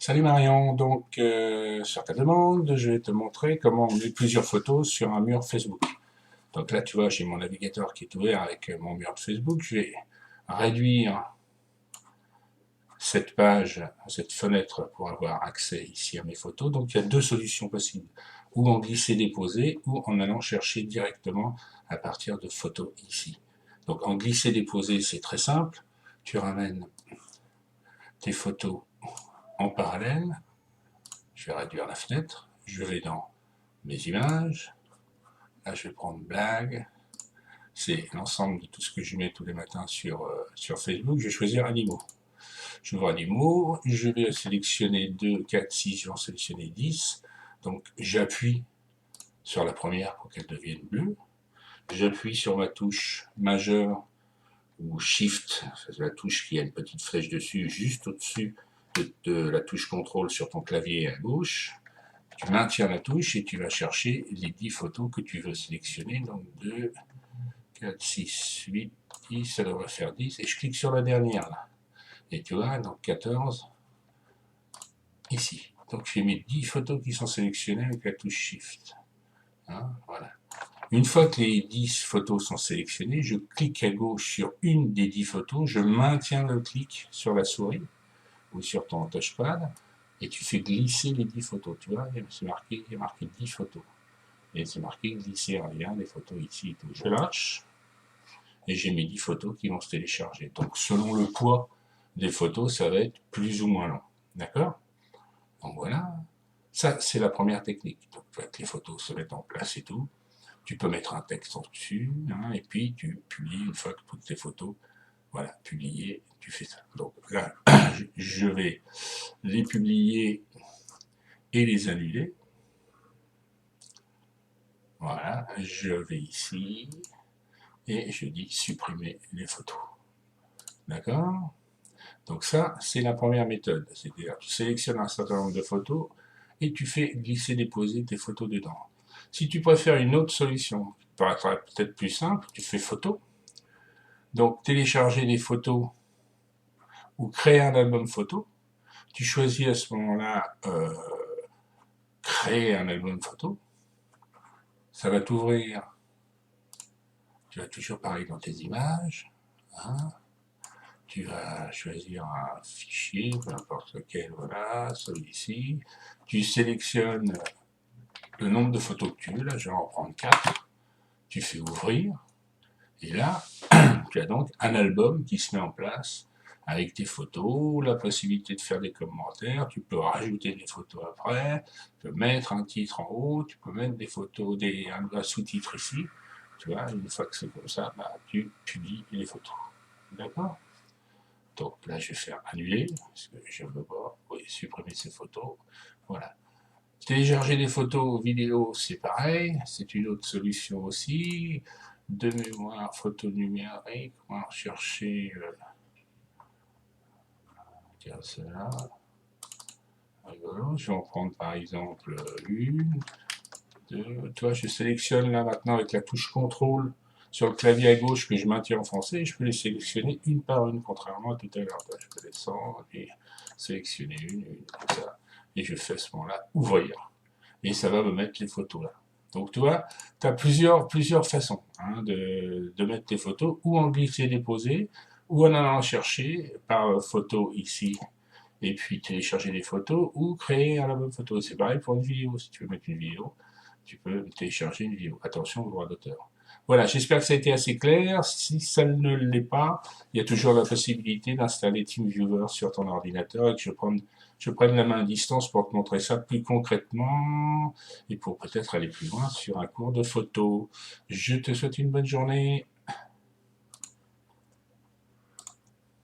Salut Marion, donc sur ta demande, je vais te montrer comment on met plusieurs photos sur un mur Facebook. Donc là, tu vois, j'ai mon navigateur qui est ouvert avec mon mur de Facebook. Je vais réduire cette page, cette fenêtre pour avoir accès ici à mes photos. Donc il y a deux solutions possibles, ou en glisser-déposer, ou en allant chercher directement à partir de photos ici. Donc en glisser-déposer, c'est très simple. Tu ramènes tes photos en parallèle. Je vais réduire la fenêtre. Je vais dans mes images. Là, je vais prendre blague. C'est l'ensemble de tout ce que je mets tous les matins sur Facebook. Je vais choisir animaux. Je vois animaux. Je vais sélectionner 2, 4, 6. Je vais en sélectionner 10. Donc, j'appuie sur la première pour qu'elle devienne bleue. J'appuie sur ma touche majeure ou Shift. C'est la touche qui a une petite flèche dessus, juste au-dessus de la touche contrôle sur ton clavier à gauche. Tu maintiens la touche et tu vas chercher les 10 photos que tu veux sélectionner. Donc 2, 4, 6, 8, 10, ça devrait faire 10. Et je clique sur la dernière là. Et tu vois, donc 14, ici. Donc j'ai mes 10 photos qui sont sélectionnées avec la touche Shift. Hein, voilà. Une fois que les 10 photos sont sélectionnées, je clique à gauche sur une des 10 photos, je maintiens le clic sur la souris ou sur ton touchpad et tu fais glisser les 10 photos. Tu vois, il y a marqué 10 photos. Et c'est marqué glisser en lien, les photos ici et tout. Je lâche et j'ai mes 10 photos qui vont se télécharger. Donc selon le poids des photos, ça va être plus ou moins long. D'accord? Donc voilà. Ça, c'est la première technique. Donc les photos se mettent en place et tout. Tu peux mettre un texte en dessus, hein, et puis tu publies une fois que toutes tes photos, voilà, publiées, tu fais ça. Donc là, je vais les publier et les annuler. Voilà, je vais ici et je dis supprimer les photos. D'accord? Donc ça, c'est la première méthode. C'est-à-dire, tu sélectionnes un certain nombre de photos et tu fais glisser-déposer tes photos dedans. Si tu préfères une autre solution, qui paraîtra peut-être plus simple, tu fais photo. Donc, télécharger des photos ou créer un album photo. Tu choisis à ce moment-là créer un album photo. Ça va t'ouvrir. Tu vas toujours pareil dans tes images. Hein. Tu vas choisir un fichier, peu importe lequel, voilà, celui-ci. Tu sélectionnes le nombre de photos que tu veux, là je vais en prendre 4. Tu fais ouvrir. Et là, tu as donc un album qui se met en place avec tes photos, la possibilité de faire des commentaires, tu peux rajouter des photos après, tu peux mettre un titre en haut, tu peux mettre des photos, un sous-titre ici, tu vois, une fois que c'est comme ça, bah, tu publies les photos. D'accord? Donc là, je vais faire annuler, parce que je veux pas, oui, supprimer ces photos, voilà. Télécharger des photos vidéo, c'est pareil, c'est une autre solution aussi. De mémoire, photo numérique, on va rechercher, tiens, celle-là, rigolo, je vais en prendre par exemple une, deux, tu vois, je sélectionne là maintenant avec la touche contrôle sur le clavier à gauche que je maintiens en français, et je peux les sélectionner une par une, contrairement à tout à l'heure. Je peux descendre et sélectionner une, comme ça, et je fais à ce moment-là ouvrir. Et ça va me mettre les photos là. Donc tu vois, tu as plusieurs façons hein, de mettre tes photos, ou en glisser-déposer, ou en allant chercher par photo ici, et puis télécharger des photos, ou créer un album photo. C'est pareil pour une vidéo, si tu veux mettre une vidéo, tu peux télécharger une vidéo. Attention au droit d'auteur. Voilà, j'espère que ça a été assez clair. Si ça ne l'est pas, il y a toujours la possibilité d'installer TeamViewer sur ton ordinateur et que je prenne la main à distance pour te montrer ça plus concrètement et pour peut-être aller plus loin sur un cours de photo. Je te souhaite une bonne journée.